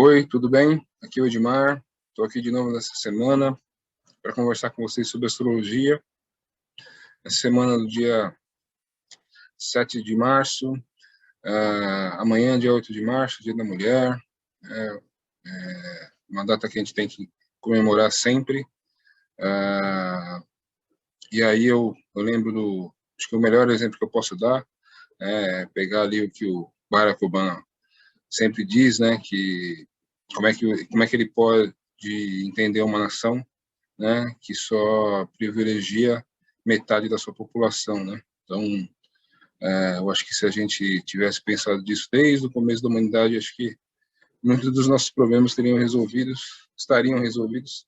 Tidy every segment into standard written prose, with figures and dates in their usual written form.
Oi, tudo bem? Aqui é o Edmar. Estou aqui de novo nessa semana para conversar com vocês sobre astrologia. Essa semana do dia 7 de março, amanhã, dia 8 de março, Dia da Mulher. Uma data que a gente tem que comemorar sempre. E aí eu lembro acho que o melhor exemplo que eu posso dar é pegar ali o que o Barack Obama sempre diz, né, que como é que ele pode entender uma nação, né, que só privilegia metade da sua população, né? Então, eu acho que se a gente tivesse pensado disso desde o começo da humanidade, acho que muitos dos nossos problemas estariam resolvidos,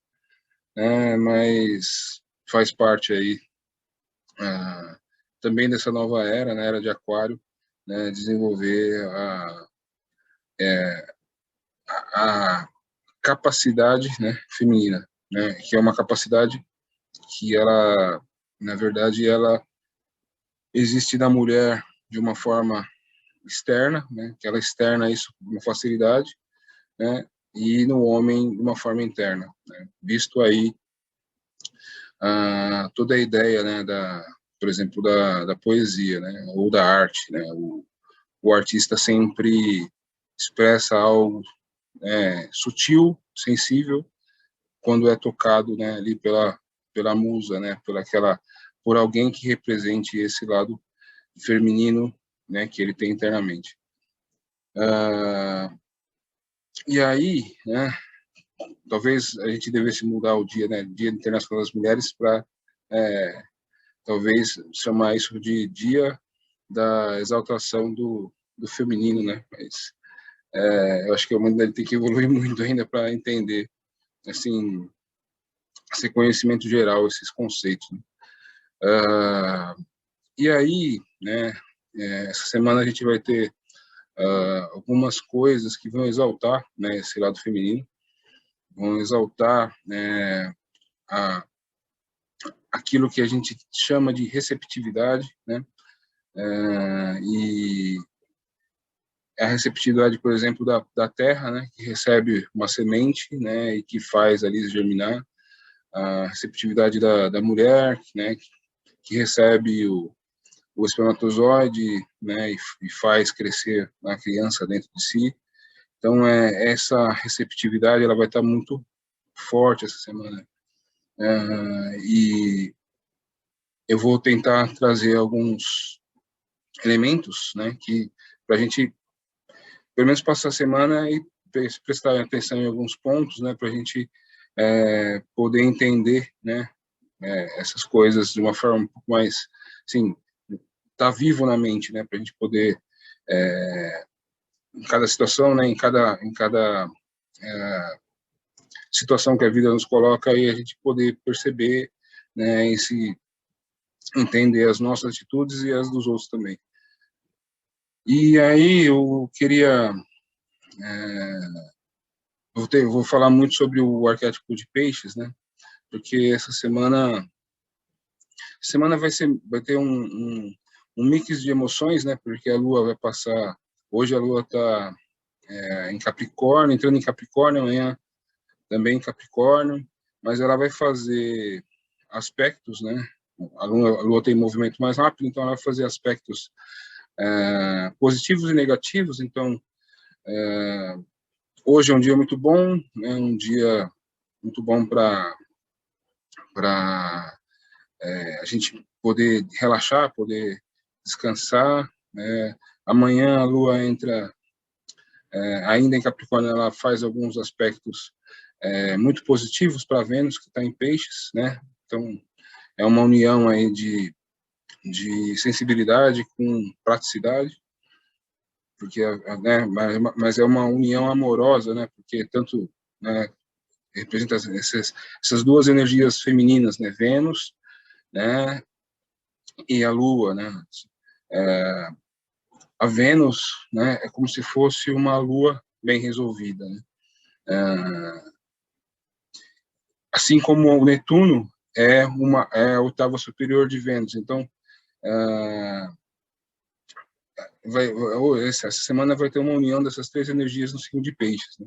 né? Mas faz parte aí também dessa nova era, né, era de Aquário, né, desenvolver a capacidade, né, feminina, né, que é uma capacidade que ela, na verdade, ela existe na mulher de uma forma externa, né, que ela externa isso com facilidade, né, e no homem de uma forma interna, né, visto aí toda a ideia, né, por exemplo, da poesia, né, ou da arte, né, o artista sempre expressa algo sutil, sensível, quando é tocado, né, ali pela musa, né, por alguém que represente esse lado feminino, né, que ele tem internamente. E aí, né, talvez a gente devesse mudar o dia, né, Dia Internacional das Mulheres, para talvez chamar isso de Dia da Exaltação do Feminino, né? Mas eu acho que a humanidade tem que evoluir muito ainda para entender, assim, esse conhecimento geral, esses conceitos, né? E aí, né, essa semana a gente vai ter algumas coisas que vão exaltar, né, esse lado feminino, vão exaltar, né, aquilo que a gente chama de receptividade, né, e a receptividade, por exemplo, da terra, né, que recebe uma semente, né, e que faz ali germinar, a receptividade da mulher, né, que recebe o espermatozoide, né, e faz crescer a criança dentro de si. Então, essa receptividade ela vai estar muito forte essa semana. E eu vou tentar trazer alguns elementos, né, que para a gente, pelo menos, passar a semana e prestar atenção em alguns pontos, né, para a gente poder entender, né, essas coisas de uma forma um pouco mais, assim, tá vivo na mente, né, para a gente poder em cada situação, né, em cada situação que a vida nos coloca, e a gente poder perceber, né, e se entender as nossas atitudes e as dos outros também. E aí eu queria vou falar muito sobre o arquétipo de peixes, né? Porque essa semana vai ter um mix de emoções, né? Porque a Lua vai passar, hoje a Lua está em Capricórnio, entrando em Capricórnio, amanhã também em Capricórnio, mas ela vai fazer aspectos, né? A Lua tem movimento mais rápido, então ela vai fazer aspectos positivos e negativos. Então, hoje é um dia muito bom, né? Um dia muito bom para a gente poder relaxar, poder descansar, né? Amanhã a Lua entra ainda em Capricórnio, ela faz alguns aspectos muito positivos para Vênus, que está em Peixes, né? Então, é uma união aí de sensibilidade com praticidade, porque, né, mas é uma união amorosa, né? Porque tanto, né, representa essas duas energias femininas, né? Vênus, né? E a Lua, né? A Vênus, né? É como se fosse uma Lua bem resolvida, né? Assim como o Netuno é a oitava superior de Vênus. Então, essa semana vai ter uma união dessas três energias no signo de Peixes, né?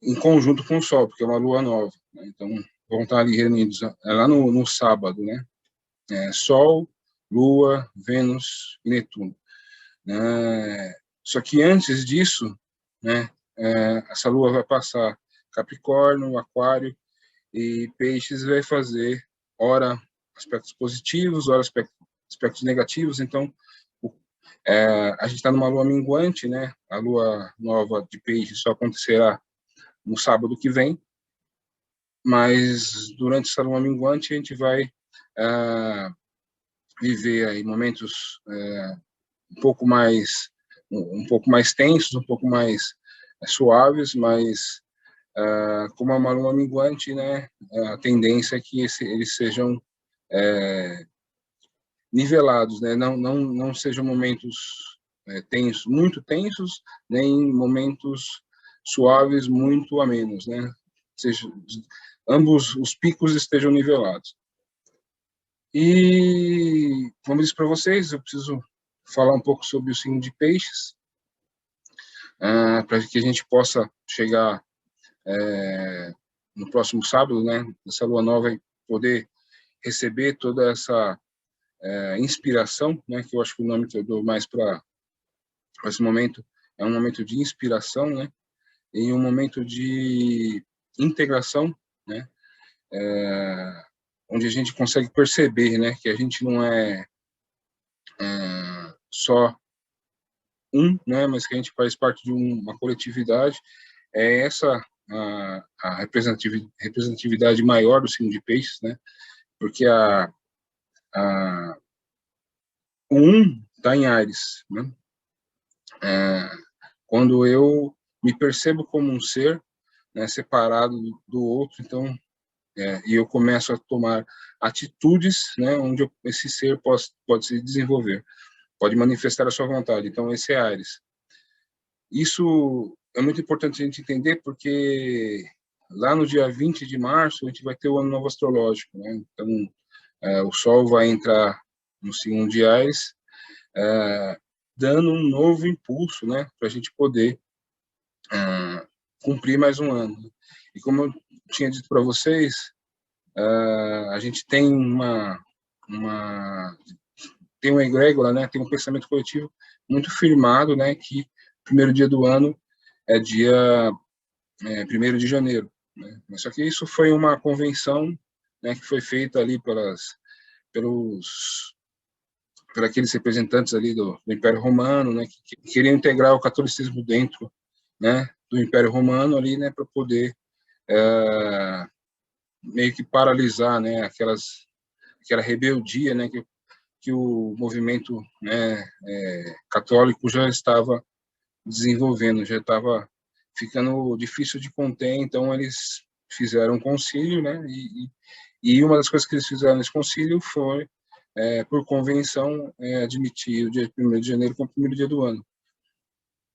em conjunto com o Sol, porque é uma lua nova, né? Então, vão estar ali reunidos lá no sábado, né? Sol, Lua, Vênus e Netuno. Só que antes disso, né, essa Lua vai passar Capricórnio, Aquário e Peixes, vai fazer, ora, aspectos positivos, ora, aspectos negativos. Então, a gente está numa Lua minguante, né? A Lua nova de Peixes só acontecerá no sábado que vem, mas durante essa Lua minguante a gente vai viver aí momentos um pouco mais tensos, um pouco mais suaves, mas como é uma lua minguante, né, a tendência é que eles sejam nivelados, né, não sejam momentos tensos, muito tensos, nem momentos suaves, muito amenos, né, seja, ambos os picos estejam nivelados. E, como disse para vocês, eu preciso falar um pouco sobre o signo de Peixes, para que a gente possa chegar no próximo sábado, né, nessa lua nova, e poder receber toda essa inspiração, né, que eu acho que o nome que eu dou mais para esse momento é um momento de inspiração, né, e um momento de integração, né, onde a gente consegue perceber, né, que a gente não é só né, mas que a gente faz parte de uma coletividade. É essa a representatividade maior do signo de Peixes, né, porque o está em Áries, né, quando eu me percebo como um ser, né, separado do outro, então, e eu começo a tomar atitudes, né, onde esse ser pode se desenvolver, pode manifestar a sua vontade. Então, esse é Áries. Isso é muito importante a gente entender, porque lá no dia 20 de março a gente vai ter o Ano Novo Astrológico, né? Então, o Sol vai entrar no signo de Áries, dando um novo impulso, né, para a gente poder cumprir mais um ano. E como eu tinha dito para vocês, a gente tem tem uma egrégora, né, tem um pensamento coletivo muito firmado, né, que o primeiro dia do ano é dia 1º de janeiro, né? Mas só que isso foi uma convenção, né, que foi feita ali por aqueles representantes ali do Império Romano, né, que queriam integrar o catolicismo dentro, né, do Império Romano ali, né, para poder meio que paralisar, né, aquela rebeldia, né, que o movimento, né, católico já estava desenvolvendo, já estava ficando difícil de conter. Então eles fizeram um concílio, né, e uma das coisas que eles fizeram nesse concílio foi, por convenção, admitir o dia 1º de janeiro como o primeiro dia do ano.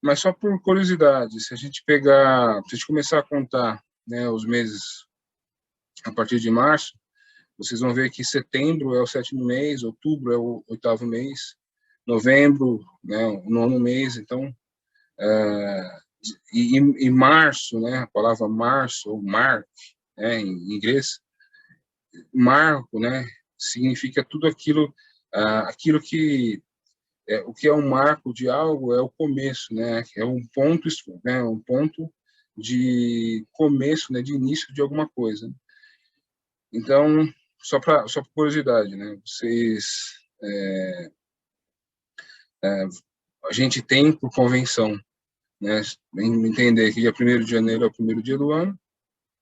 Mas só por curiosidade, se a gente começar a contar, né, os meses a partir de março, vocês vão ver que setembro é o 7º mês, outubro é o 8º mês, novembro, né, o 9º mês. Então, e março, né, a palavra março, ou mark, né, em inglês, marco, né, significa tudo aquilo, aquilo que o que é um marco de algo é o começo, né, é um ponto, né, um ponto de começo, né, de início de alguma coisa. Então, só por curiosidade, né, vocês, a gente tem por convenção, né, entender que dia 1º de janeiro é o primeiro dia do ano,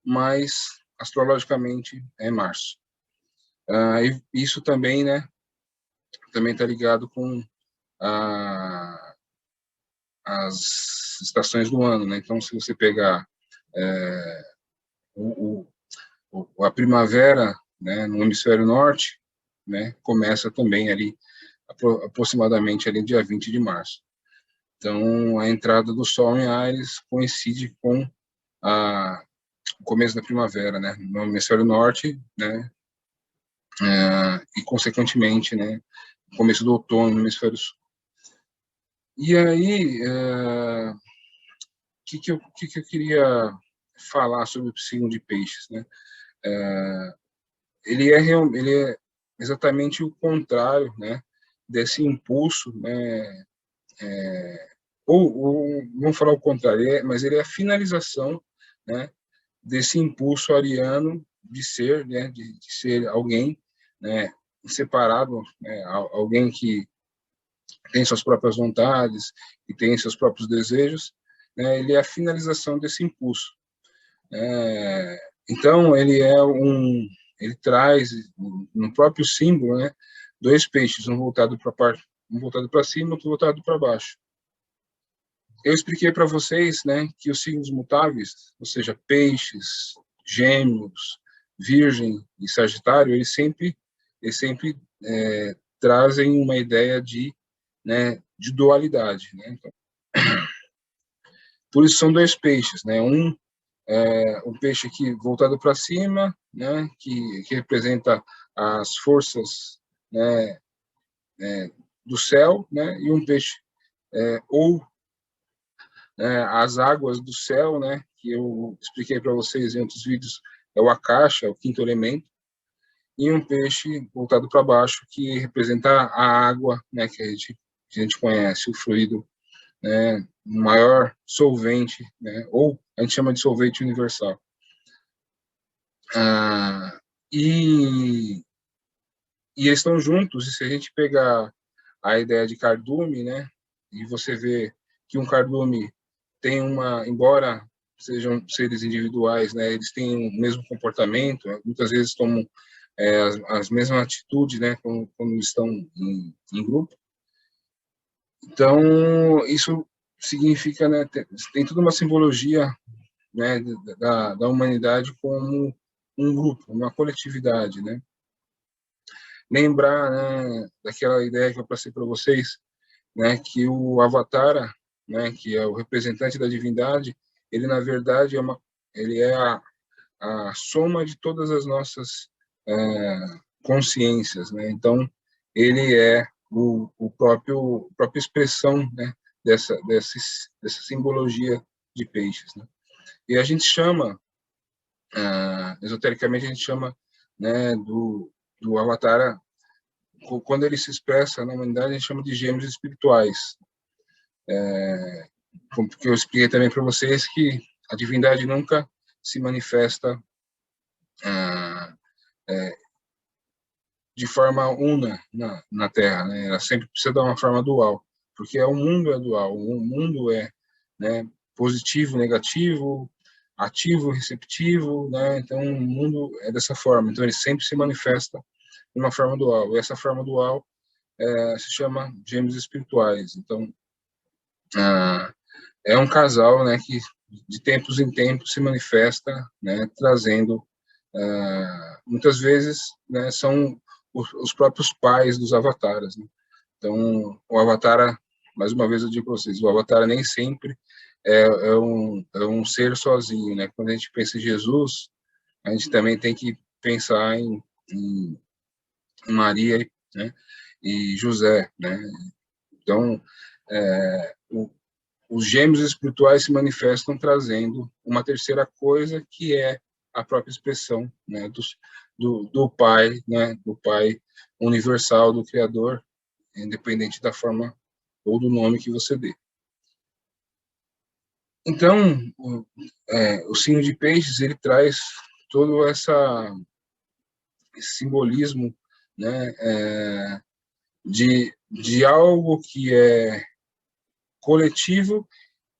mas astrologicamente é março. E isso também, né, também está ligado com as estações do ano, né? Então, se você pegar a primavera, né, no hemisfério norte, né, começa também ali aproximadamente ali dia 20 de março. Então, a entrada do Sol em Áries coincide com o começo da primavera, né, no hemisfério norte, né, e consequentemente, né, o começo do outono no hemisfério sul. E aí, o que eu queria falar sobre o signo de Peixes, né? Ele é exatamente o contrário, né, desse impulso, né, ou vamos falar o contrário, mas ele é a finalização, né, desse impulso ariano de ser, né, de ser alguém, né, separado, né, alguém que tem suas próprias vontades e tem seus próprios desejos, né, ele é a finalização desse impulso. Então ele traz no próprio símbolo, né, dois peixes, um voltado para cima, outro voltado para baixo. Eu expliquei para vocês, né, que os signos mutáveis, ou seja, peixes, gêmeos, virgem e sagitário, eles sempre trazem uma ideia de, né, de dualidade, né? Então, por isso são dois peixes, né? Um peixe aqui voltado para cima, né, que representa as forças, né, do céu, né, e um peixe ou as águas do céu, né, que eu expliquei para vocês em outros vídeos, é o Akasha, o quinto elemento, e um peixe voltado para baixo, que representa a água, né, que a gente conhece, o fluido, né, o maior solvente, né, ou a gente chama de solvente universal. E eles estão juntos, e se a gente pegar a ideia de cardume, né, e você vê que um cardume tem embora sejam seres individuais, né, eles têm o mesmo comportamento, muitas vezes tomam as mesmas atitudes, né, quando estão em grupo. Então, isso significa, né, tem toda uma simbologia, né, da humanidade como um grupo, uma coletividade, né. Lembrar, né, daquela ideia que eu passei para vocês, né, que o Avatara, né, que é o representante da divindade, ele na verdade ele é a soma de todas as nossas consciências, né? Então ele é a própria expressão, né, dessa simbologia de peixes, né? E a gente chama, esotericamente a gente chama, né, do Avatara, quando ele se expressa na humanidade, a gente chama de gêmeos espirituais. Porque eu expliquei também para vocês que a divindade nunca se manifesta de forma una na Terra, né? Ela sempre precisa dar uma forma dual, porque o mundo é dual, o mundo é, né, positivo, negativo, ativo, receptivo, né? Então o mundo é dessa forma, então ele sempre se manifesta de uma forma dual, e essa forma dual se chama gêmeos espirituais. Então é um casal, né, que de tempos em tempos se manifesta, né, trazendo muitas vezes, né, são os próprios pais dos avatares, né? Então o avatar, mais uma vez eu digo para vocês, o avatar nem sempre é um ser sozinho, né? Quando a gente pensa em Jesus, a gente também tem que pensar em Maria, né, e José, né? Então os gêmeos espirituais se manifestam trazendo uma terceira coisa, que é a própria expressão, né, do Pai, né, do Pai universal, do Criador, independente da forma ou do nome que você dê. Então, o signo de Peixes, ele traz todo esse simbolismo, né, de algo que é coletivo,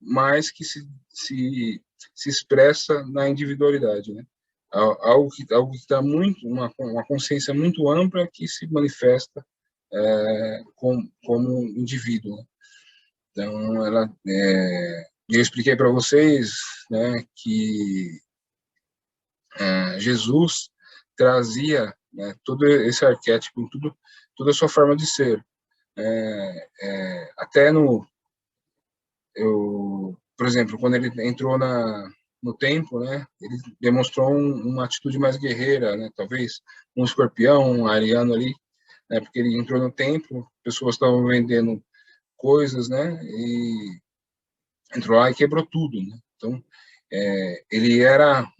mas que se expressa na individualidade, né? Algo que está muito, uma consciência muito ampla que se manifesta como indivíduo, né? Então, eu expliquei para vocês, né, que Jesus trazia, né, todo esse arquétipo em toda a sua forma de ser. Até por exemplo, quando ele entrou no templo, né, ele demonstrou uma atitude mais guerreira, né, talvez um escorpião, um ariano ali, né, porque ele entrou no templo, pessoas estavam vendendo coisas, né, e entrou lá e quebrou tudo, né? Então ele era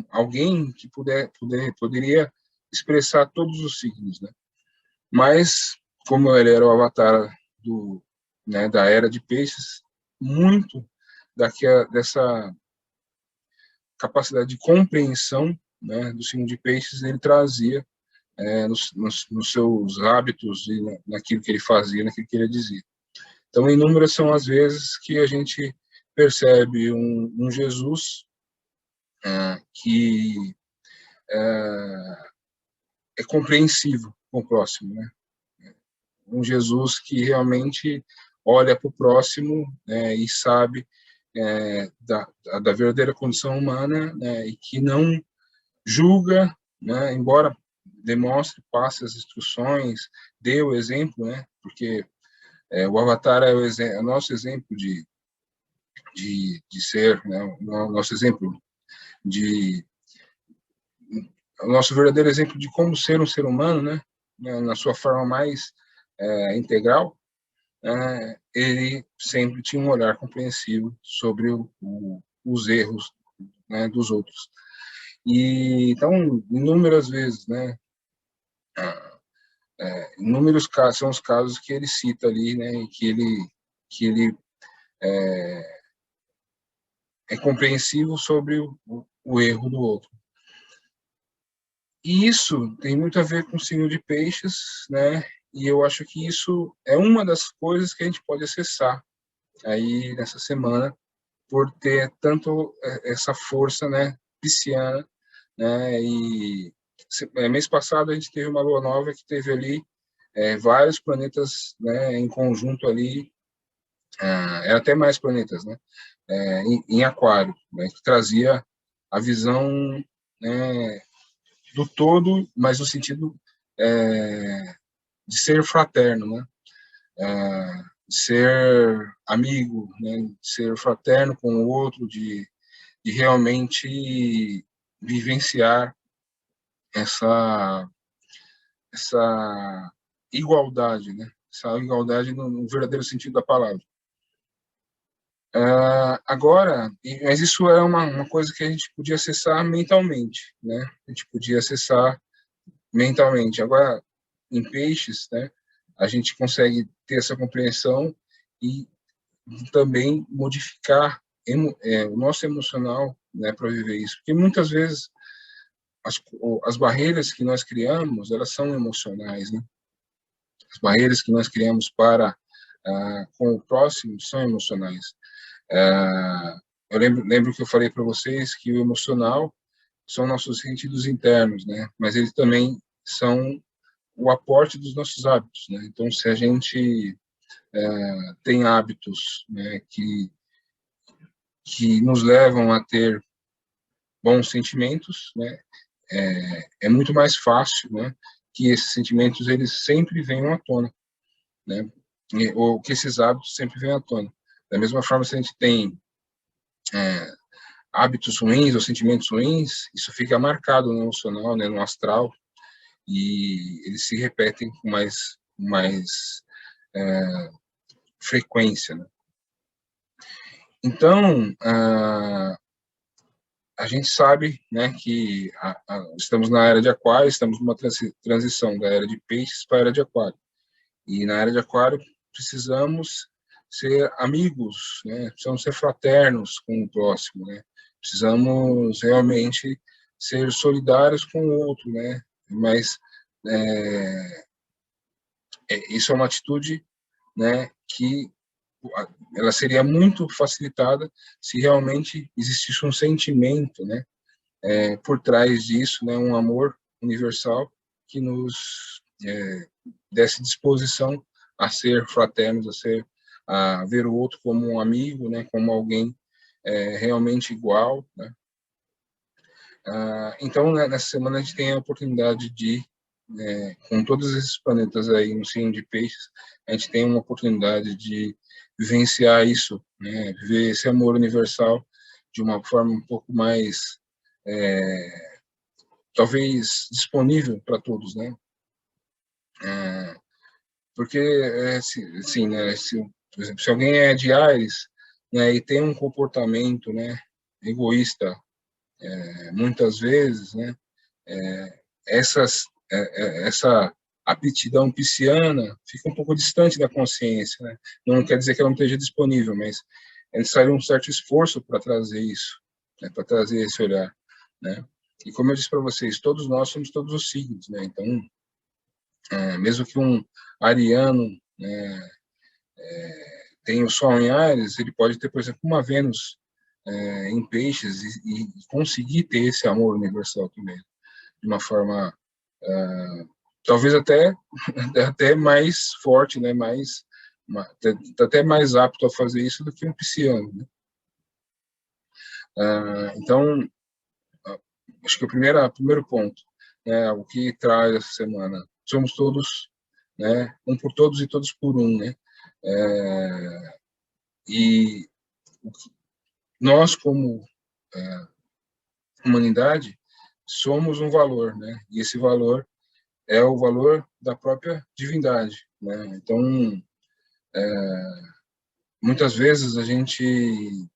alguém que poderia expressar todos os signos, né? Mas, como ele era o avatar da Era de Peixes, muito dessa capacidade de compreensão, né, do signo de Peixes ele trazia nos seus hábitos e naquilo que ele fazia, naquilo que ele dizia. Então, inúmeras são as vezes que a gente percebe um Jesus que é compreensivo com o próximo, né? Um Jesus que realmente olha para o próximo, né, e sabe da verdadeira condição humana, né, e que não julga, né, embora demonstre, passe as instruções, dê o exemplo, né, porque o Avatar é o nosso exemplo de ser, né, o nosso exemplo de o nosso verdadeiro exemplo de como ser um ser humano, né, na sua forma mais integral. Ele sempre tinha um olhar compreensivo sobre os erros, né, dos outros. E então, inúmeras vezes, né, inúmeros casos são os casos que ele cita ali, né, e que ele é compreensivo sobre o erro do outro. E isso tem muito a ver com o signo de Peixes, né? E eu acho que isso é uma das coisas que a gente pode acessar aí nessa semana, por ter tanto essa força, né, pisciana, né? E mês passado a gente teve uma lua nova que teve ali vários planetas, né, em conjunto ali, até mais planetas, né, em Aquário, né, que trazia a visão, né, do todo, mas no sentido de ser fraterno, né, de ser amigo, né, de ser fraterno com o outro, de realmente vivenciar essa igualdade, né? Essa igualdade no verdadeiro sentido da palavra. Agora, mas isso é uma coisa que a gente podia acessar mentalmente, né? A gente podia acessar mentalmente. Agora, em Peixes, né? A gente consegue ter essa compreensão e também modificar o nosso emocional, né, para viver isso. Porque muitas vezes as barreiras que nós criamos, elas são emocionais, né? As barreiras que nós criamos para com o próximo são emocionais. Eu lembro que eu falei para vocês que o emocional são nossos sentidos internos, né? Mas eles também são o aporte dos nossos hábitos, né? Então, se a gente tem hábitos, né, que nos levam a ter bons sentimentos, né, é muito mais fácil, né, que esses sentimentos eles sempre venham à tona, né, ou que esses hábitos sempre venham à tona. Da mesma forma, se a gente tem hábitos ruins ou sentimentos ruins, isso fica marcado no emocional, né, no astral, e eles se repetem com mais frequência, né? Então, a gente sabe, né, que estamos na era de Aquário, estamos numa transição da era de Peixes para a era de Aquário. E na era de Aquário precisamos ser amigos, né? Precisamos ser fraternos com o próximo, né? Precisamos realmente ser solidários com o outro, né? Mas isso é uma atitude, né, que ela seria muito facilitada se realmente existisse um sentimento, né, por trás disso, né, um amor universal que nos desse disposição a ser fraternos, a ver o outro como um amigo, né, como alguém realmente igual, né. Então, né, nessa semana a gente tem a oportunidade de, com todos esses planetas aí no signo de Peixes, a gente tem uma oportunidade de vivenciar isso, né, ver esse amor universal de uma forma um pouco mais talvez disponível para todos, né? Porque, né, por exemplo, se alguém é de Ares, né, e tem um comportamento, né, egoísta muitas vezes, né? Essa aptidão pisciana fica um pouco distante da consciência, né? Não quer dizer que ela não esteja disponível, mas é necessário um certo esforço para trazer isso, né? Para trazer esse olhar, né? E como eu disse para vocês, todos nós somos todos os signos, né? Então, mesmo que um ariano, né, tenha o Sol em Áries, ele pode ter, por exemplo, uma Vênus em Peixes e conseguir ter esse amor universal também, de uma forma talvez até mais forte, né? Até mais apto a fazer isso do que um pisciano, né? Então, acho que o primeiro ponto, né, o que traz essa semana, somos todos, né, um por todos e todos por um, né? E nós, como humanidade, somos um valor, né? E esse valor é o valor da própria divindade, né? Então, muitas vezes a gente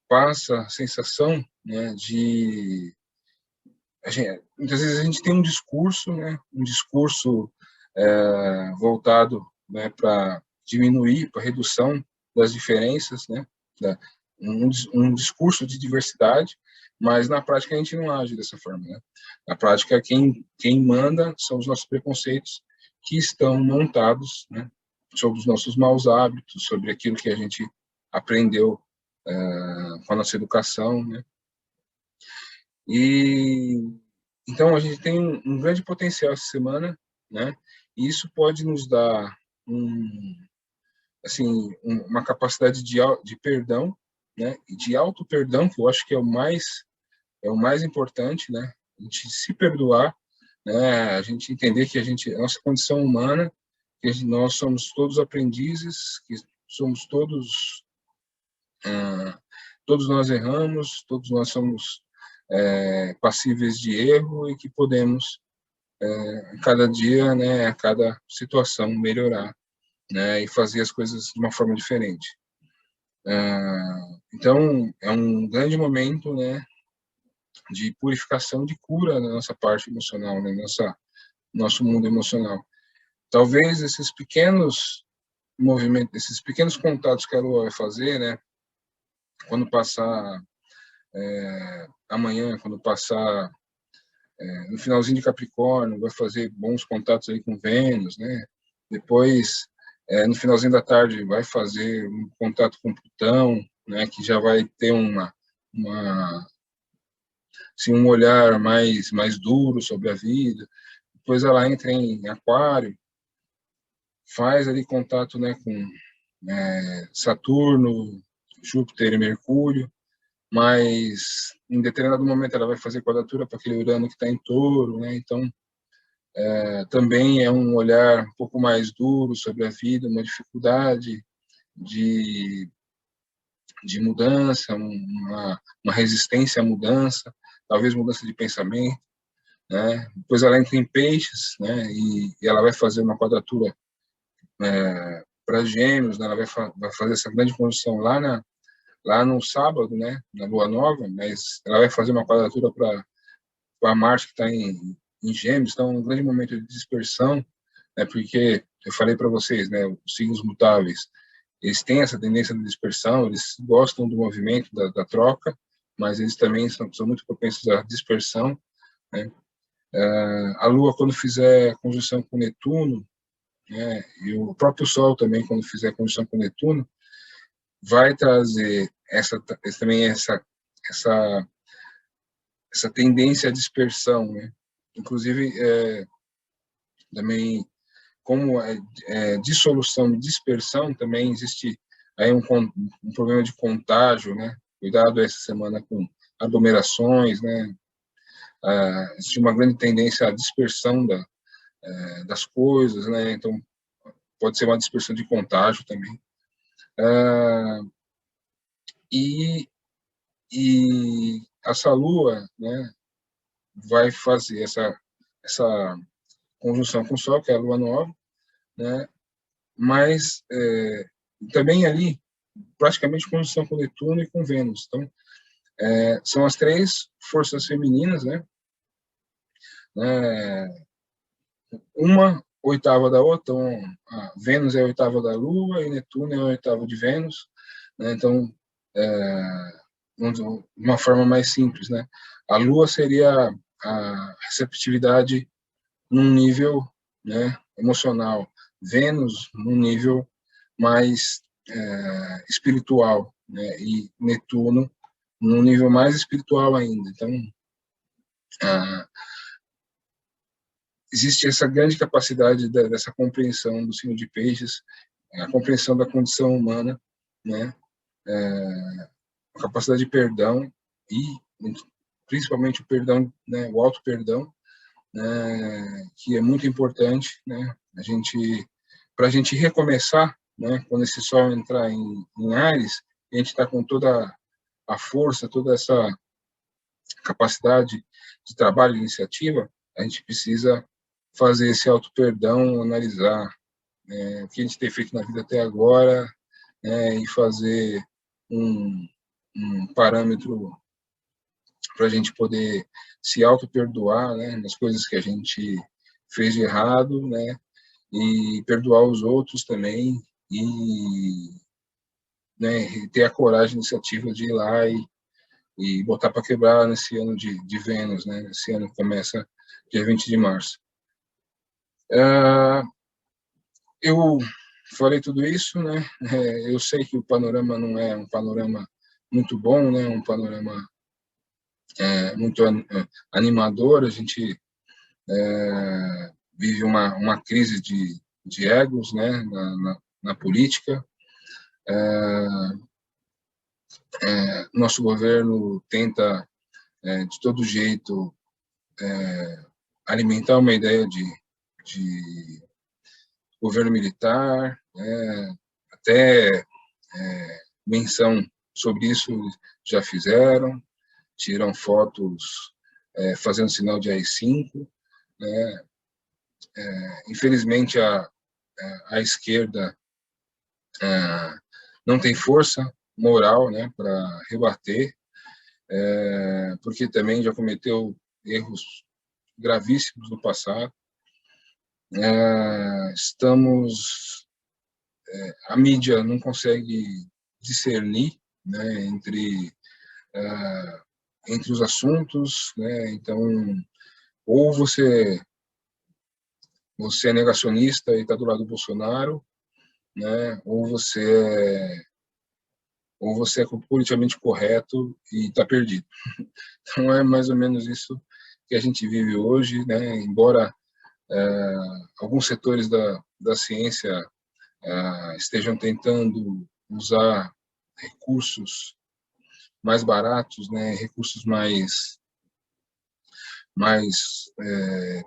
passa a sensação, né, muitas vezes a gente tem um discurso, né, um discurso voltado, né, para diminuir, para redução das diferenças, né, um discurso de diversidade, mas na prática a gente não age dessa forma, né? Na prática quem manda são os nossos preconceitos que estão montados, né, sobre os nossos maus hábitos, sobre aquilo que a gente aprendeu com a nossa educação, né? E então a gente tem um grande potencial essa semana, né? E isso pode nos dar uma capacidade de perdão, né? E de auto perdão, que eu acho que é o mais importante, né? A gente se perdoar, né? A gente entender que a nossa condição humana, que nós somos todos aprendizes, que somos todos nós erramos, todos nós somos passíveis de erro e que podemos, a cada dia, né, a cada situação, melhorar, né, e fazer as coisas de uma forma diferente. Então, é um grande momento, né, de purificação, de cura na nossa parte emocional, né, nosso mundo emocional. Talvez esses pequenos movimentos, esses pequenos contatos que a Lua vai fazer, né, quando passar amanhã, quando passar no finalzinho de Capricórnio, vai fazer bons contatos aí com Vênus, né? Depois, no finalzinho da tarde, vai fazer um contato com Plutão, né? Que já vai ter assim, um olhar mais duro sobre a vida. Depois ela entra em Aquário, faz ali contato, né, com Saturno, Júpiter e Mercúrio, mas em determinado momento ela vai fazer quadratura para aquele Urano que está em Touro, né? Então, também é um olhar um pouco mais duro sobre a vida, uma dificuldade de mudança, uma resistência à mudança, talvez mudança de pensamento, né? Depois ela entra em Peixes, né? E ela vai fazer uma quadratura para Gêmeos, né? Ela vai fazer essa grande conjunção lá no sábado, né? Na Lua Nova, mas ela vai fazer uma quadratura para Marte que está em Gêmeos, então é um grande momento de dispersão, né, porque eu falei para vocês, né, os signos mutáveis, eles têm essa tendência de dispersão, eles gostam do movimento, da troca, mas eles também são muito propensos à dispersão, né? A Lua, quando fizer conjunção com Netuno, né, e o próprio Sol também, quando fizer conjunção com Netuno, vai trazer também essa tendência à dispersão, né? Inclusive, também, como dissolução e dispersão, também existe aí um problema de contágio, né? Cuidado essa semana com aglomerações, né? Existe uma grande tendência à dispersão das coisas, né? Então, pode ser uma dispersão de contágio também. E essa Lua, né, vai fazer essa conjunção com o Sol, que é a Lua Nova, né? Mas também ali, praticamente conjunção com Netuno e com Vênus. Então, são as três forças femininas, né? Uma oitava da outra, então, a Vênus é a oitava da Lua e Netuno é a oitava de Vênus, né? Então, de uma forma mais simples, né? A Lua seria a receptividade num nível, né, emocional, Vênus num nível mais espiritual, né? E Netuno num nível mais espiritual ainda. Então, existe essa grande capacidade dessa compreensão do signo de Peixes, a compreensão da condição humana, né? A capacidade de perdão e principalmente o perdão, né? O auto perdão, né? Que é muito importante, né? Para a gente recomeçar, né? Quando esse Sol entrar em Áries, a gente está com toda a força, toda essa capacidade de trabalho, de iniciativa, a gente precisa fazer esse auto-perdão, analisar o que a gente tem feito na vida até agora, e fazer um parâmetro para a gente poder se auto-perdoar, né, nas coisas que a gente fez de errado, né, e perdoar os outros também, e, né, ter a coragem, a iniciativa de ir lá e botar para quebrar nesse ano de Vênus, né, esse ano que começa dia 20 de março. Eu falei tudo isso, né? Eu sei que o panorama não é um panorama muito bom, né? Um panorama muito animador. A gente vive uma crise de egos, né? Na política. Nosso governo tenta, de todo jeito, alimentar uma ideia de governo militar, até menção sobre isso já fizeram, tiram fotos fazendo sinal de AI-5, né? Infelizmente a esquerda não tem força moral, né, para rebater, porque também já cometeu erros gravíssimos no passado. A mídia não consegue discernir, né, entre os assuntos, né? Então, ou você é negacionista e está do lado do Bolsonaro, né? Ou você é politicamente correto e está perdido. Então é mais ou menos isso que a gente vive hoje, né? Embora alguns setores da ciência estejam tentando usar recursos mais baratos, né? Recursos mais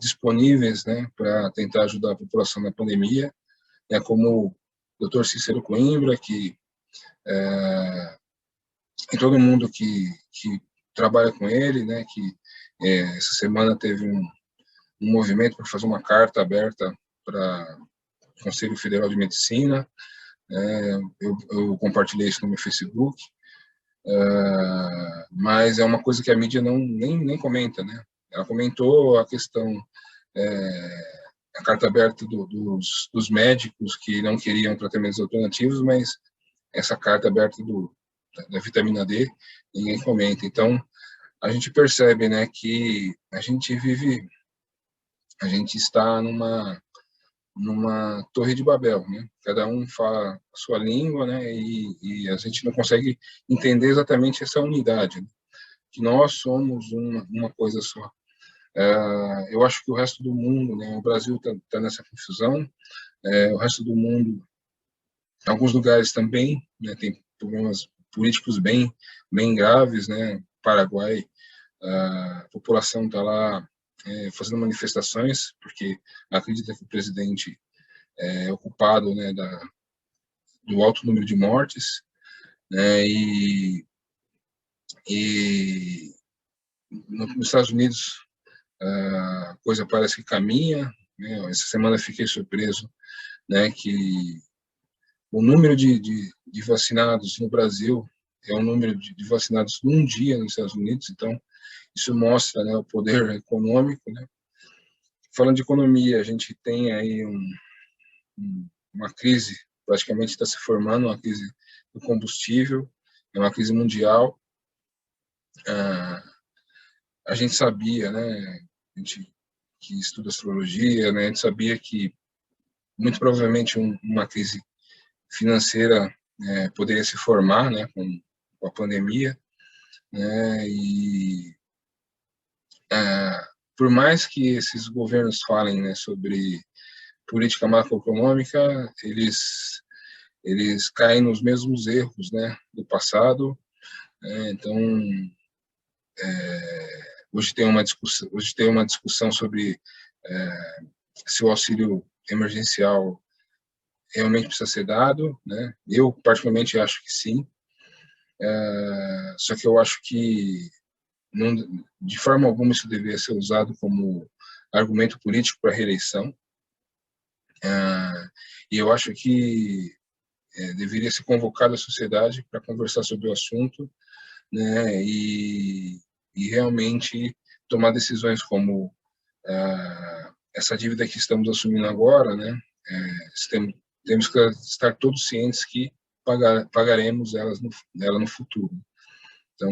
disponíveis, né, para tentar ajudar a população na pandemia, como o Dr. Cícero Coimbra, e todo mundo que trabalha com ele, né, que essa semana teve um movimento para fazer uma carta aberta para o Conselho Federal de Medicina. Eu compartilhei isso no meu Facebook, mas é uma coisa que a mídia nem comenta, né? Ela comentou a questão, a carta aberta dos médicos que não queriam tratamentos alternativos, mas essa carta aberta da vitamina D, ninguém comenta. Então, a gente percebe, né, que a gente está numa torre de Babel, né? Cada um fala a sua língua, né? E a gente não consegue entender exatamente essa unidade, né? Que nós somos uma coisa só. Eu acho que o resto do mundo, né? O Brasil está nessa confusão. O resto do mundo, em alguns lugares também, né? Tem problemas políticos bem graves, né? Paraguai, a população está lá fazendo manifestações porque acredita que o presidente é o culpado, né, do alto número de mortes, né? E nos Estados Unidos a coisa parece que caminha, né? Essa semana fiquei surpreso, né, que o número de vacinados no Brasil é o número de vacinados num dia nos Estados Unidos, então isso mostra, né, o poder econômico, né. Falando de economia, a gente tem aí uma crise, praticamente está se formando, uma crise do combustível, é uma crise mundial. A gente sabia, né, a gente que estuda astrologia, né, a gente sabia que muito provavelmente uma crise financeira poderia se formar, né, com a pandemia, né, e por mais que esses governos falem, né, sobre política macroeconômica, eles caem nos mesmos erros, né, do passado, né, então hoje tem uma discussão sobre se o auxílio emergencial realmente precisa ser dado, né? Eu particularmente acho que sim, só que eu acho que não, de forma alguma isso deveria ser usado como argumento político para a reeleição. E eu acho que deveria ser convocada a sociedade para conversar sobre o assunto, né? E realmente tomar decisões como essa dívida que estamos assumindo agora, né? Temos que estar todos cientes que pagaremos ela no futuro. Então,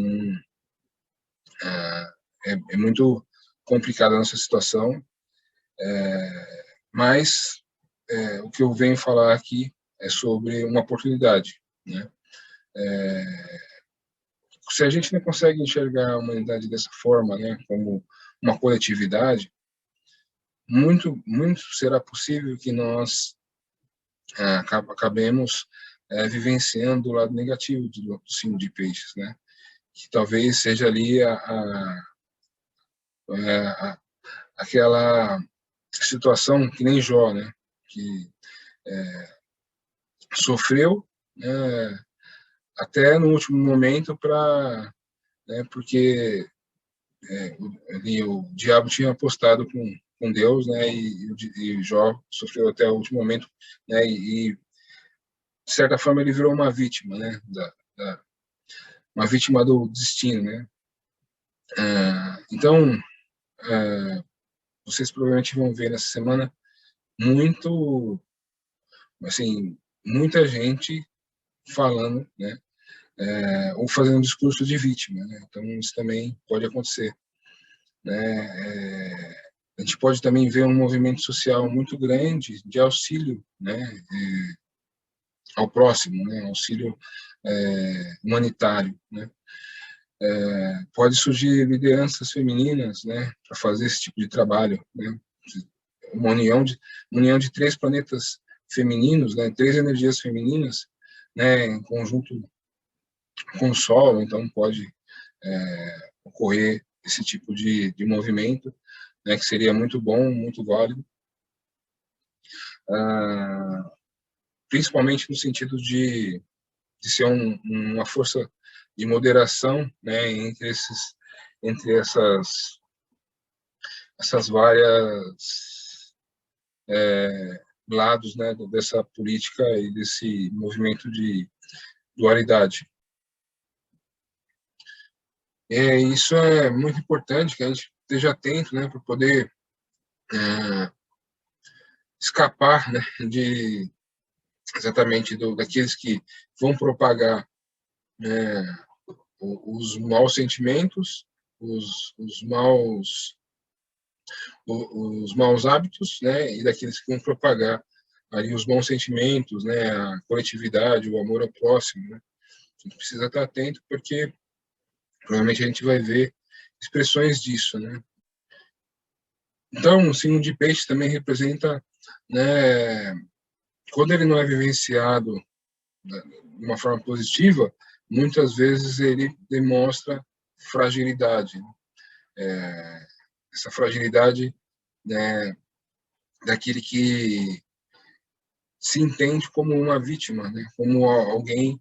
é muito complicada a nossa situação, mas o que eu venho falar aqui é sobre uma oportunidade, né? Se a gente não consegue enxergar a humanidade dessa forma, né, como uma coletividade, muito será possível que nós acabemos vivenciando o lado negativo do signo de peixes, né? Que talvez seja ali aquela situação que nem Jó, né? Que sofreu, né, até no último momento porque o diabo tinha apostado com Deus, né? E Jó sofreu até o último momento, né? E de certa forma ele virou uma vítima, né? Uma vítima do destino, né? Então vocês provavelmente vão ver nessa semana muito, assim, muita gente falando, né? Ou fazendo um discurso de vítima, né? Então isso também pode acontecer, né? A gente pode também ver um movimento social muito grande de auxílio, né? Ao próximo, né? Auxílio humanitário, né? Pode surgir lideranças femininas, né? Para fazer esse tipo de trabalho, né? Uma união de três planetas femininos, né? Três energias femininas, né? Em conjunto com o Sol, então pode ocorrer esse tipo de movimento, né, que seria muito bom, muito válido, principalmente no sentido de ser uma força de moderação, né, entre essas várias lados, né, dessa política e desse movimento de dualidade. Isso é muito importante que a gente esteja atento, né, para poder escapar, né, exatamente daqueles que vão propagar os maus sentimentos, os maus hábitos, né, e daqueles que vão propagar ali os bons sentimentos, né, a coletividade, o amor ao próximo, né. A gente precisa estar atento porque provavelmente a gente vai ver expressões disso, né. Então, o signo de peixe também representa, né, quando ele não é vivenciado de uma forma positiva, muitas vezes ele demonstra fragilidade. Essa fragilidade, né, daquele que se entende como uma vítima, né, como alguém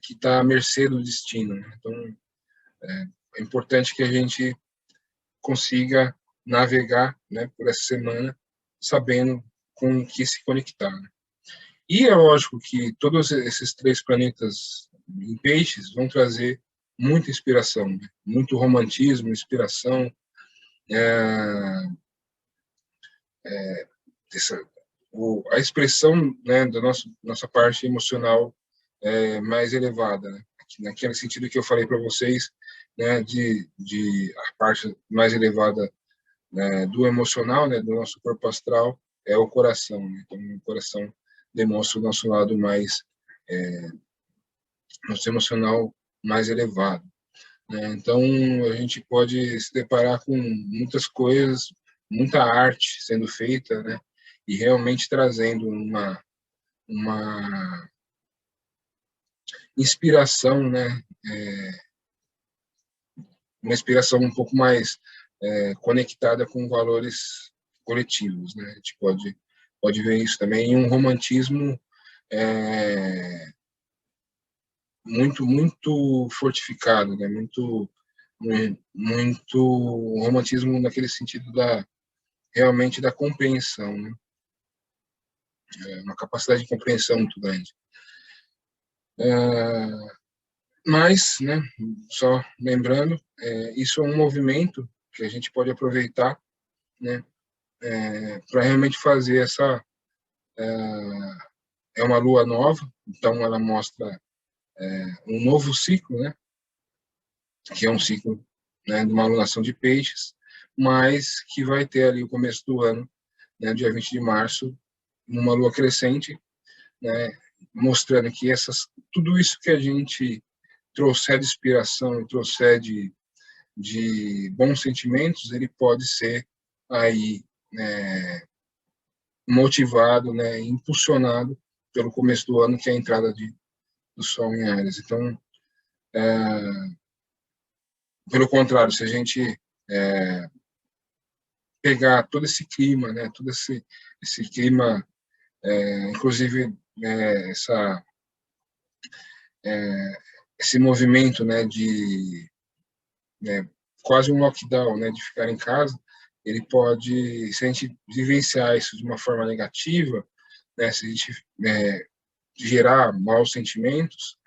que está à mercê do destino. Né? Então, é importante que a gente consiga navegar, né, por essa semana sabendo com o que se conectar. Né? E é lógico que todos esses 3 planetas em peixes vão trazer muita inspiração, né? Muito romantismo, inspiração, é, essa, a expressão, né, da nossa parte emocional mais elevada, né? Naquele sentido que eu falei para vocês, né, de a parte mais elevada, né, do emocional, né, do nosso corpo astral, é o coração, né? Então, o coração demonstra o nosso lado mais, nosso emocional mais elevado, né? Então, a gente pode se deparar com muitas coisas, muita arte sendo feita, né? E realmente trazendo uma inspiração, né? Uma inspiração um pouco mais conectada com valores coletivos, né? A gente pode ver isso também em um romantismo muito fortificado, né? Muito romantismo naquele sentido realmente da compreensão, né? Uma capacidade de compreensão muito grande. Mas, né, só lembrando, isso é um movimento que a gente pode aproveitar, né, para realmente fazer é uma lua nova, então ela mostra um novo ciclo, né, que é um ciclo, né, de uma alunação de peixes, mas que vai ter ali o começo do ano, né, dia 20 de março, numa lua crescente, né, mostrando que tudo isso que a gente trouxer de inspiração e trouxer de bons sentimentos, ele pode ser aí motivado, né, impulsionado pelo começo do ano, que é a entrada do Sol em Áries. Então, pelo contrário, se a gente pegar todo esse clima, né, todo esse clima, inclusive esse movimento, né, né, quase um lockdown, né, de ficar em casa, ele pode, se a gente vivenciar isso de uma forma negativa, né, se a gente gerar maus sentimentos,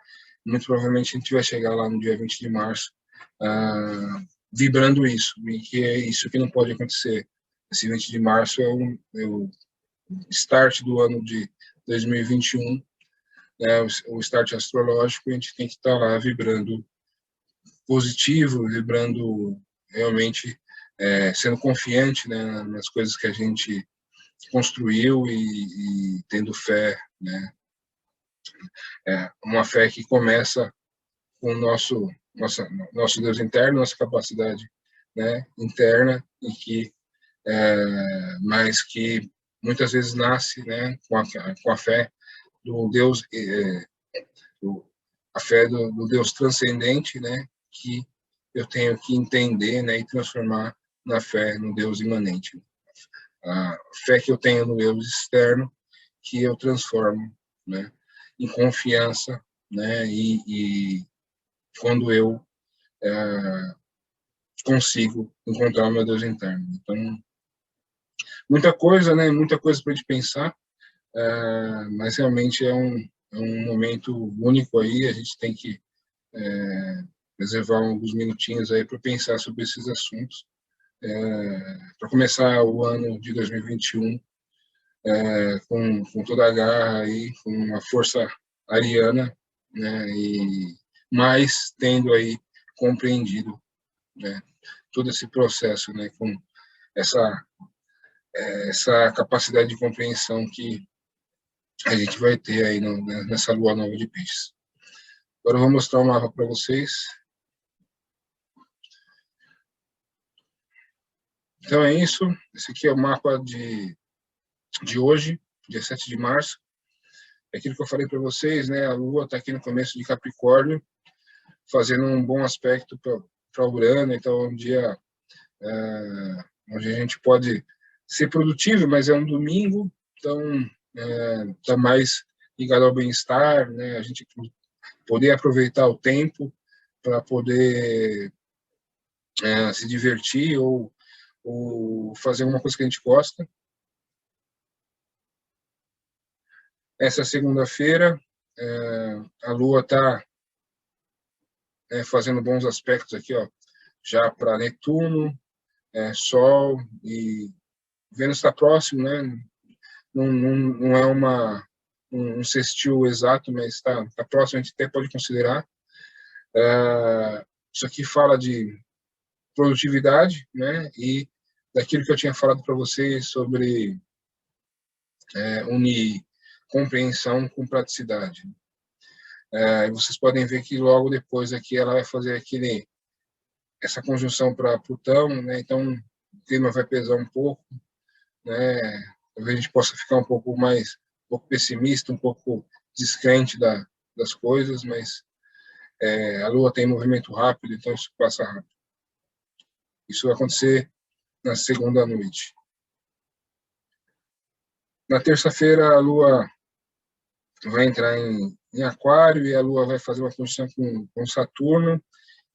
muito provavelmente a gente vai chegar lá no dia 20 de março vibrando isso, e que é isso que não pode acontecer. Esse 20 de março é o start do ano de 2021, né, o start astrológico, e a gente tem que estar lá vibrando positivo, vibrando realmente, sendo confiante, né, nas coisas que a gente construiu e tendo fé, né, uma fé que começa com o nosso Deus interno, nossa capacidade, né, interna, e que mas que muitas vezes nasce, né, com a fé do Deus, a fé do Deus transcendente, né, que eu tenho que entender, né, e transformar na fé no Deus imanente. A fé que eu tenho no Deus externo, que eu transformo, né, em confiança, né, e quando eu consigo encontrar o meu Deus interno. Então, muita coisa, né, muita coisa para a gente pensar, mas realmente é um momento único aí, a gente tem que reservar alguns minutinhos aí para pensar sobre esses assuntos, para começar o ano de 2021 com toda a garra aí, com a força ariana, né, e mais tendo aí compreendido, né, todo esse processo, né, com essa essa capacidade de compreensão que a gente vai ter aí nessa lua nova de peixes. Agora eu vou mostrar o mapa para vocês. Então é isso. Esse aqui é o mapa de hoje, dia 7 de março. É aquilo que eu falei para vocês, né? A Lua está aqui no começo de Capricórnio, fazendo um bom aspecto para Urano. Então é um dia onde a gente pode ser produtivo, mas é um domingo, então está mais ligado ao bem-estar, né? A gente poder aproveitar o tempo para poder se divertir ou fazer alguma coisa que a gente gosta. Essa segunda-feira, a Lua está fazendo bons aspectos aqui, ó, já para Netuno, Sol e Vênus está próximo, né? Não é um sextil exato, mas está próximo, a gente até pode considerar. Isso aqui fala de produtividade, né? E daquilo que eu tinha falado para vocês sobre unir compreensão com praticidade. Vocês podem ver que logo depois aqui ela vai fazer essa conjunção para Plutão, né? Então o clima vai pesar um pouco, né? Talvez a gente possa ficar um pouco pessimista, um pouco descrente das coisas, mas a Lua tem movimento rápido, então isso passa rápido. Isso vai acontecer na segunda noite. Na terça-feira, a Lua vai entrar em Aquário e a Lua vai fazer uma conjunção com Saturno,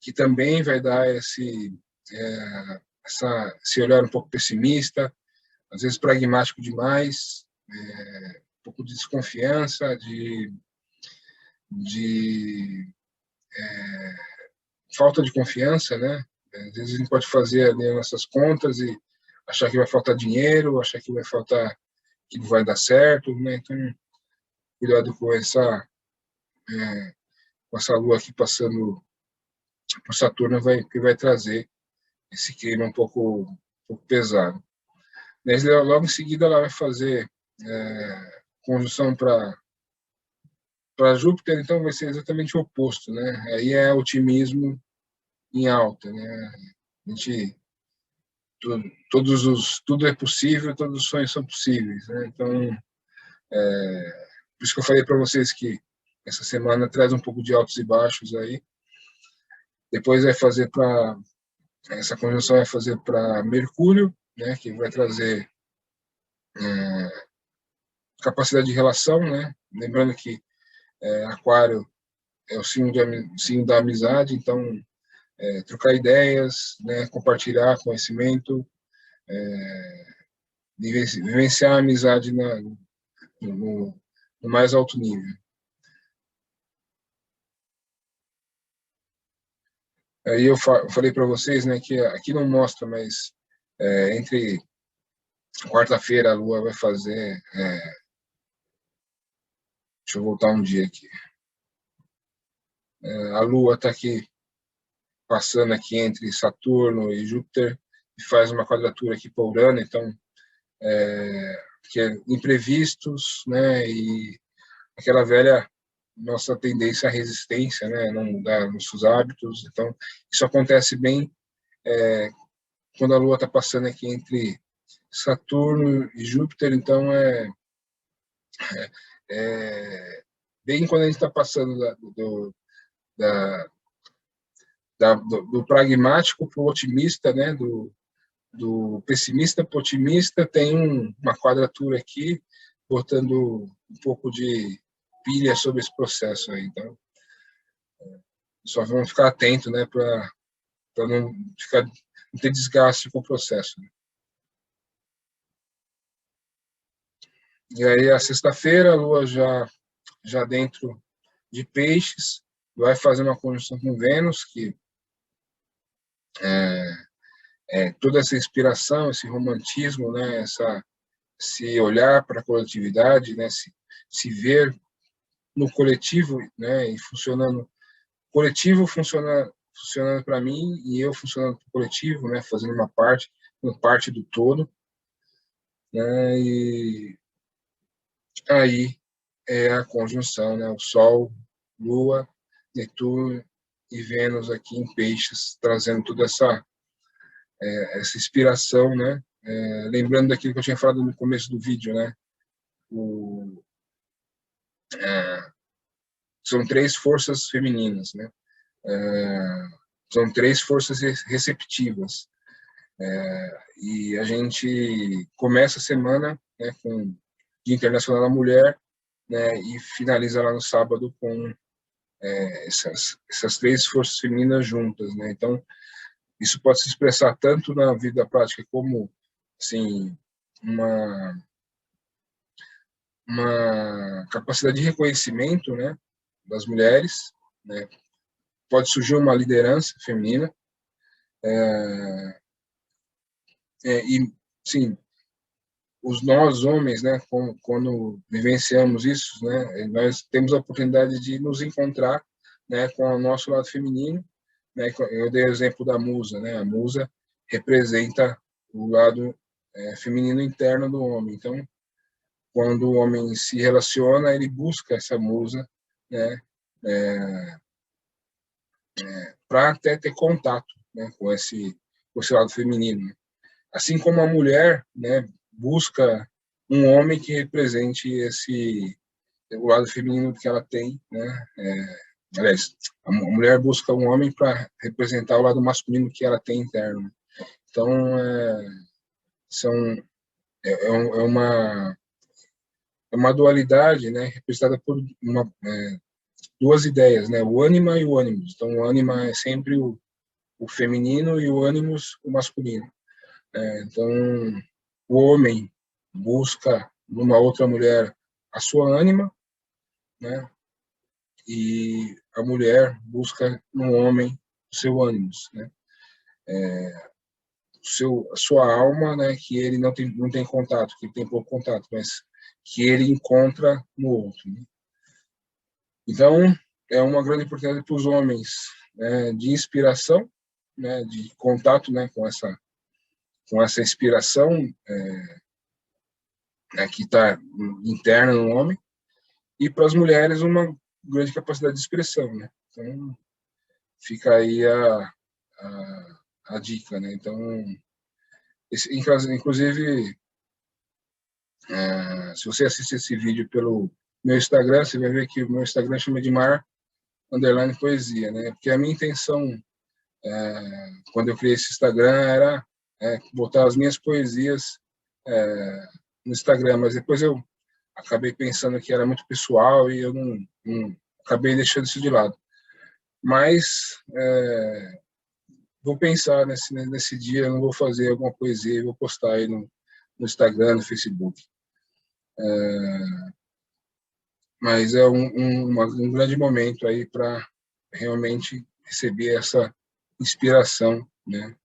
que também vai dar esse olhar um pouco pessimista, às vezes pragmático demais, um pouco de desconfiança, de falta de confiança, né? Às vezes a gente pode fazer ali nossas contas e achar que vai faltar dinheiro, achar que que não vai dar certo, né? Então, cuidado com essa Lua aqui passando por Saturno, que vai trazer esse clima um pouco pesado. Mas logo em seguida ela vai fazer conjunção para Júpiter, então vai ser exatamente o oposto, né? Aí é otimismo em alta, né? A gente tudo é possível, todos os sonhos são possíveis, né? Então, por isso que eu falei para vocês que essa semana traz um pouco de altos e baixos aí. Depois essa conjunção vai fazer para Mercúrio, né? Que vai trazer capacidade de relação, né? Lembrando que Aquário é o signo da amizade, então trocar ideias, né? Compartilhar conhecimento, vivenciar a amizade no mais alto nível. Aí eu falei para vocês, né, que aqui não mostra, mas entre quarta-feira a Lua vai fazer. Deixa eu voltar um dia aqui. A Lua está aqui passando aqui entre Saturno e Júpiter e faz uma quadratura aqui para Urano, então que é imprevistos, né, e aquela velha nossa tendência à resistência, né, não mudar nossos hábitos. Então isso acontece bem quando a Lua está passando aqui entre Saturno e Júpiter, então bem quando a gente está passando do pragmático para o otimista, né, do pessimista para o otimista, tem uma quadratura aqui, botando um pouco de pilha sobre esse processo aí. Então, só vamos ficar atento, né, para não ter desgaste com o processo. Né? E aí, a sexta-feira, a Lua já dentro de Peixes, vai fazer uma conjunção com Vênus, que toda essa inspiração, esse romantismo, né, esse olhar para a coletividade, né, se ver no coletivo, né, e funcionando, coletivo funcionando para mim e eu funcionando para o coletivo, né, fazendo uma parte do todo, né, e aí é a conjunção, né, o Sol, Lua, Netuno e Vênus aqui em Peixes, trazendo toda essa inspiração, né, lembrando daquilo que eu tinha falado no começo do vídeo, né, são 3 forças femininas, né, são 3 forças receptivas, e a gente começa a semana, né, com Dia Internacional da Mulher, né, e finaliza lá no sábado com essas 3 forças femininas juntas, né? Então, isso pode se expressar tanto na vida prática como, assim, uma capacidade de reconhecimento, né, das mulheres, né? Pode surgir uma liderança feminina, e, sim, nós homens, né, quando vivenciamos isso, né, nós temos a oportunidade de nos encontrar, né, com o nosso lado feminino, né? Eu dei o exemplo da musa, né? A musa representa o lado feminino interno do homem. Então, quando o homem se relaciona, ele busca essa musa, né, para até ter contato, né, com esse lado feminino. Assim como a mulher, né, busca um homem que represente o lado feminino que ela tem, né? Aliás, a mulher busca um homem para representar o lado masculino que ela tem interno. Então, são, é uma dualidade, né, representada por duas ideias, né, o ânima e o ânimos. Então, o ânima é sempre o feminino e o ânimos o masculino. Então, o homem busca numa outra mulher a sua ânima, né, e a mulher busca no homem o seu ânimos, né, a sua alma, né, que ele não tem contato, que ele tem pouco contato, mas que ele encontra no outro, né? Então, é uma grande oportunidade para os homens, né, de inspiração, né, de contato, né, com essa inspiração, né, que está interna no homem, e para as mulheres uma grande capacidade de expressão, né? Então, fica aí a dica, né? Então, inclusive, se você assistir esse vídeo pelo meu Instagram, você vai ver que o meu Instagram chama de Mar_Poesia, né? Porque a minha intenção, quando eu criei esse Instagram, era botar as minhas poesias no Instagram, mas depois eu acabei pensando que era muito pessoal e eu não acabei deixando isso de lado. Mas vou pensar nesse dia, eu não vou fazer alguma poesia e vou postar aí no Instagram, no Facebook. Mas é um grande momento aí para realmente receber essa inspiração, né?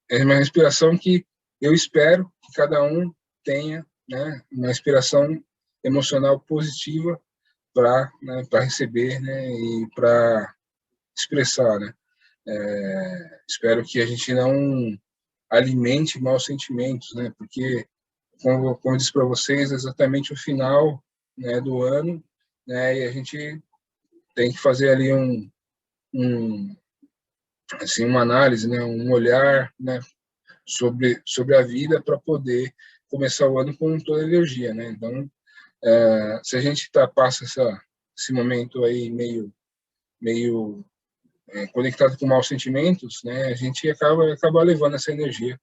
É uma inspiração que eu espero que cada um tenha, né, uma inspiração emocional positiva para, né, para receber, né, e para expressar, né? Espero que a gente não alimente maus sentimentos, né? Porque, como eu disse para vocês, é exatamente o final, né, do ano, né? E a gente tem que fazer ali assim, uma análise, né, um olhar, né, sobre a vida para poder começar o ano com toda a energia, né? Então, se a gente passa esse momento aí meio conectado com maus sentimentos, né, a gente acaba levando essa energia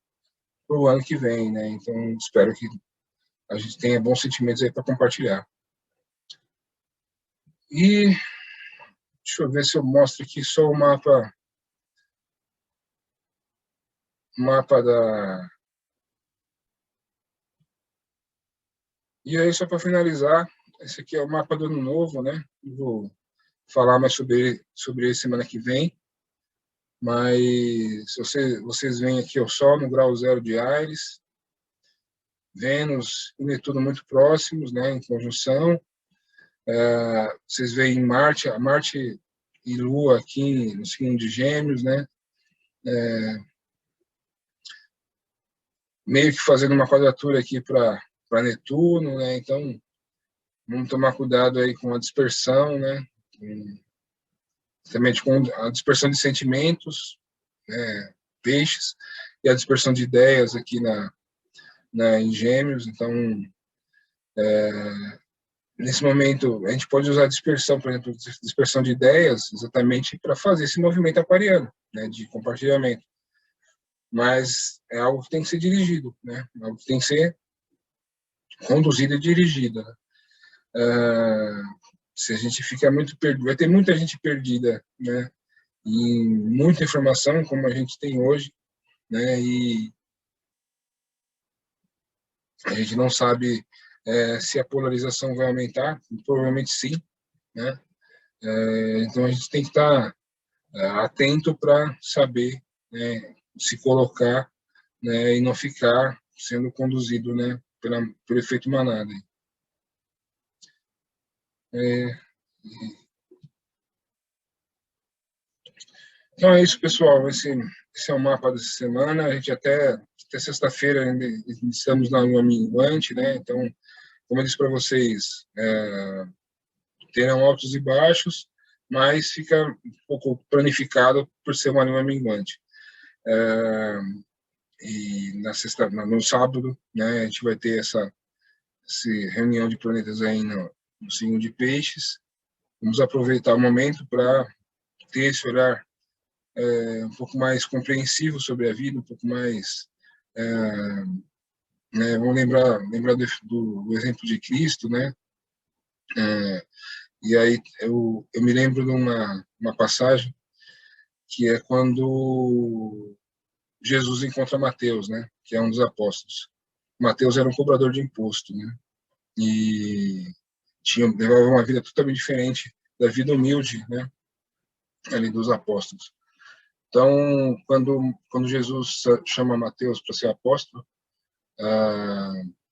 para o ano que vem, né? Então, espero que a gente tenha bons sentimentos aí para compartilhar. E deixa eu ver se eu mostro aqui só o mapa da... E aí, só para finalizar, esse aqui é o mapa do Ano Novo, né? Eu vou falar mais sobre ele semana que vem. Mas vocês veem aqui o Sol no grau 0 de Áries, Vênus e Netuno muito próximos, né, em conjunção. Vocês veem Marte e Lua aqui no signo de Gêmeos, né, meio que fazendo uma quadratura aqui para Netuno, né, então vamos tomar cuidado aí com a dispersão, né, também com a dispersão de sentimentos, né, peixes, e a dispersão de ideias aqui em Gêmeos. Então, nesse momento, a gente pode usar a dispersão, por exemplo, dispersão de ideias, exatamente para fazer esse movimento aquariano, né, de compartilhamento. Mas é algo que tem que ser dirigido, né, algo que tem que ser conduzido e dirigido. Né? Se a gente fica muito perdido, vai ter muita gente perdida, né, e muita informação, como a gente tem hoje, né, e A gente não sabe se a polarização vai aumentar, provavelmente sim, né? Então a gente tem que estar atento para saber, né, se colocar, né, e não ficar sendo conduzido, né, pelo efeito manada. Então é isso, pessoal. Esse é o mapa dessa semana. A gente até sexta-feira ainda estamos na lua minguante, né? Então, como eu disse para vocês, terão altos e baixos, mas fica um pouco planificado por ser uma lua minguante. E no sábado, né, a gente vai ter essa reunião de planetas aí no signo de Peixes. Vamos aproveitar o momento para ter esse olhar um pouco mais compreensivo sobre a vida, um pouco mais, né, vamos lembrar do exemplo de Cristo, né? E aí eu me lembro de uma passagem que é quando Jesus encontra Mateus, né? Que é um dos apóstolos. Mateus era um cobrador de imposto, né? E levava uma vida totalmente diferente da vida humilde, né? Ali dos apóstolos. Então, quando Jesus chama Mateus para ser apóstolo,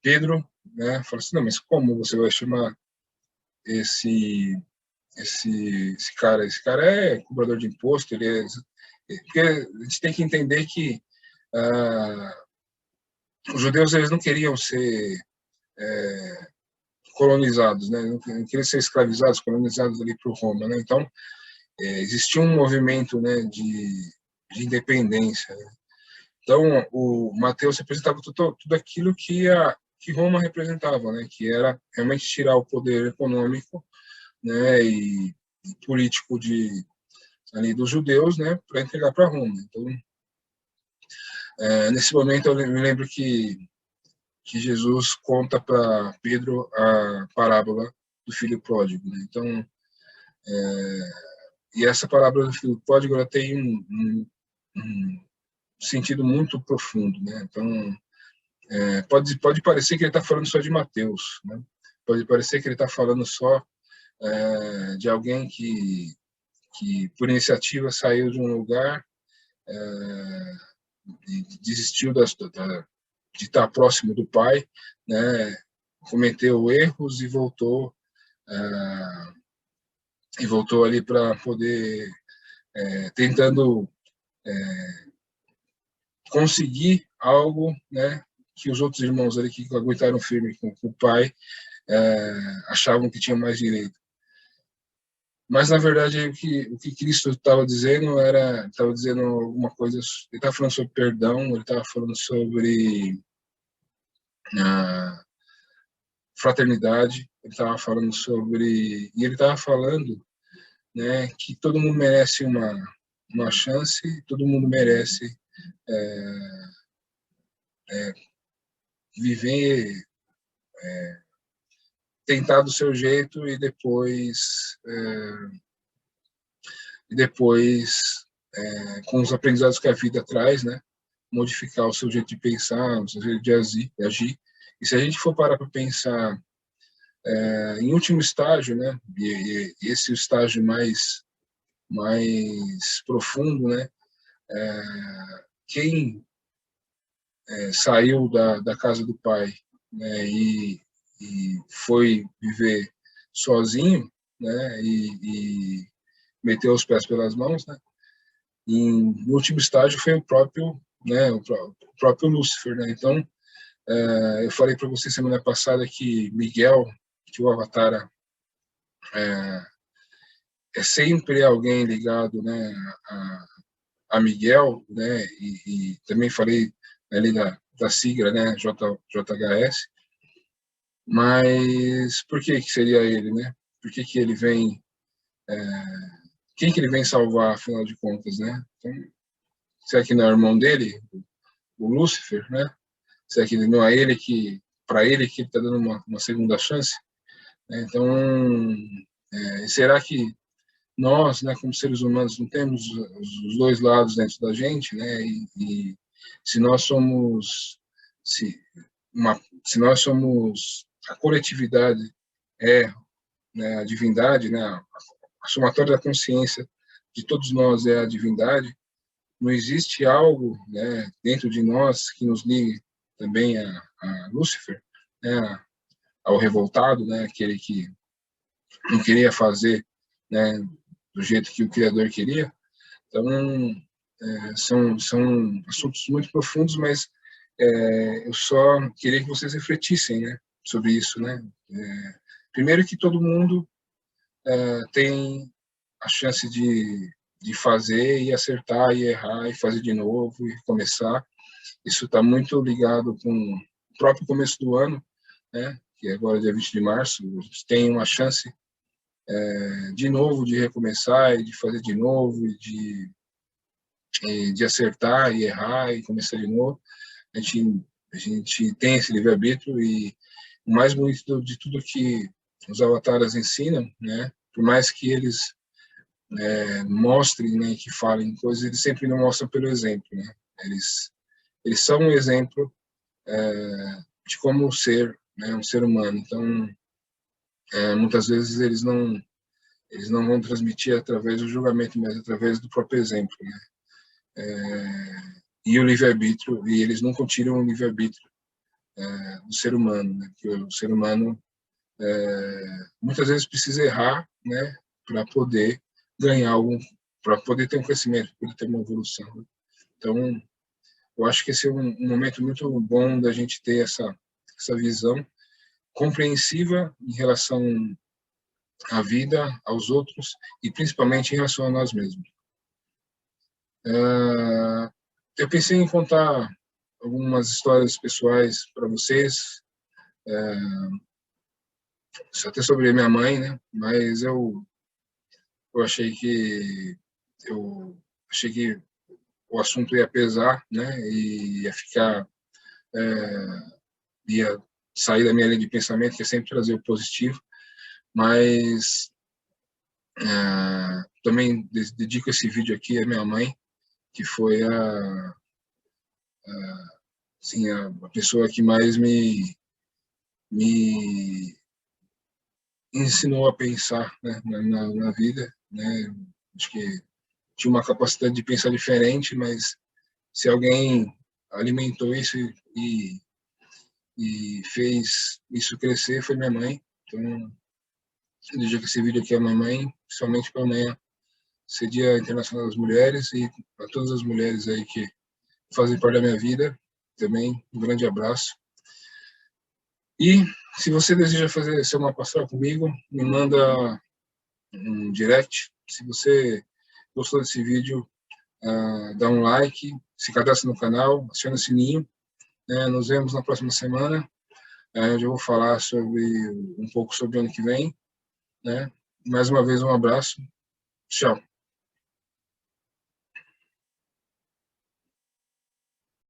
Pedro, né, fala assim, não, mas como você vai chamar esse cara? Esse cara é cobrador de imposto, porque a gente tem que entender que os judeus eles não queriam ser colonizados, né? Não queriam ser escravizados, colonizados ali por Roma, né? Então existia um movimento, né, de independência, né? Então o Mateus representava tudo aquilo que Roma representava, né? Que era realmente tirar o poder econômico, né? E político ali dos judeus, né? Para entregar para Roma. Então nesse momento eu me lembro que Jesus conta para Pedro a parábola do filho pródigo, né? Então e essa parábola do filho pródigo ela tem um sentido muito profundo, né? Então pode parecer que ele está falando só de Mateus, né? Pode parecer que ele está falando só de alguém que por iniciativa saiu de um lugar e desistiu de estar próximo do pai, né? Cometeu erros e voltou ali para poder tentando conseguir algo, né? Que os outros irmãos ali que aguentaram firme com o pai achavam que tinham mais direito. Mas, na verdade, o que Cristo estava dizendo estava dizendo alguma coisa, ele estava falando sobre perdão, ele estava falando sobre fraternidade, ele estava falando e ele estava falando, né, que todo mundo merece uma chance, todo mundo merece viver, tentar do seu jeito e depois com os aprendizados que a vida traz, né, modificar o seu jeito de pensar, o seu jeito de agir. E se a gente for parar para pensar em último estágio, né, e esse estágio mais profundo, né, quem saiu da casa do pai, né, e foi viver sozinho, né, e meteu os pés pelas mãos, né, no último estágio foi o próprio, né, o próprio Lúcifer, né. Então eu falei para você semana passada que Miguel, que o Avatar é sempre alguém ligado, né, a Miguel, né, e também falei ali da sigla, né, JHS, mas por que seria ele, né? Por que ele vem, quem que ele vem salvar, afinal de contas, né? Então, será que não é o irmão dele, o Lúcifer, né? Será que não é ele para ele que ele está dando uma segunda chance? Então, será que nós, né, como seres humanos, não temos os dois lados dentro da gente, né? E se nós somos, se nós somos, a coletividade né, a divindade, né, a somatória da consciência de todos nós é a divindade, não existe algo, né, dentro de nós que nos ligue também a Lúcifer, né, ao revoltado, né, aquele que não queria fazer, né, do jeito que o Criador queria. Então, são assuntos muito profundos, mas eu só queria que vocês refletissem, né, sobre isso, né. Primeiro que todo mundo tem a chance de fazer e acertar e errar e fazer de novo e começar. Isso está muito ligado com o próprio começo do ano, né, que é agora dia 20 de março, a gente tem uma chance de novo de recomeçar e de fazer de novo e de acertar e errar e começar de novo. A gente tem esse livre-arbítrio e o mais bonito de tudo que os avatares ensinam, né, por mais que eles mostrem, né, que falem coisas, eles sempre não mostram pelo exemplo, né? Eles são um exemplo de como ser, né, um ser humano. Então, muitas vezes eles não vão transmitir através do julgamento, mas através do próprio exemplo, né? E o livre-arbítrio, e eles nunca tiram o livre-arbítrio do ser humano, né? Porque o ser humano muitas vezes precisa errar, né, para poder ganhar algum, para poder ter um crescimento, para poder ter uma evolução. Né? Então, eu acho que esse é um momento muito bom da gente ter essa visão compreensiva em relação à vida, aos outros e principalmente em relação a nós mesmos. Eu pensei em contar algumas histórias pessoais para vocês, até sobre a minha mãe, né? Mas eu achei que o assunto ia pesar, né? E ia ficar ia sair da minha linha de pensamento, que é sempre trazer o positivo, mas também dedico esse vídeo aqui à minha mãe, que foi assim, a pessoa que mais me ensinou a pensar, né, na vida, né? Acho que tinha uma capacidade de pensar diferente, mas se alguém alimentou isso e fez isso crescer foi minha mãe. Então, eu dedico esse vídeo aqui à minha mãe, principalmente para amanhã ser Dia Internacional das Mulheres e a todas as mulheres aí que fazem parte da minha vida também, um grande abraço. E se você deseja ser uma pastoral comigo, me manda um direct. Se você gostou desse vídeo, dá um like, se cadastra no canal, aciona o sininho. Nos vemos na próxima semana, onde eu vou falar um pouco sobre o ano que vem. Mais uma vez, um abraço. Tchau.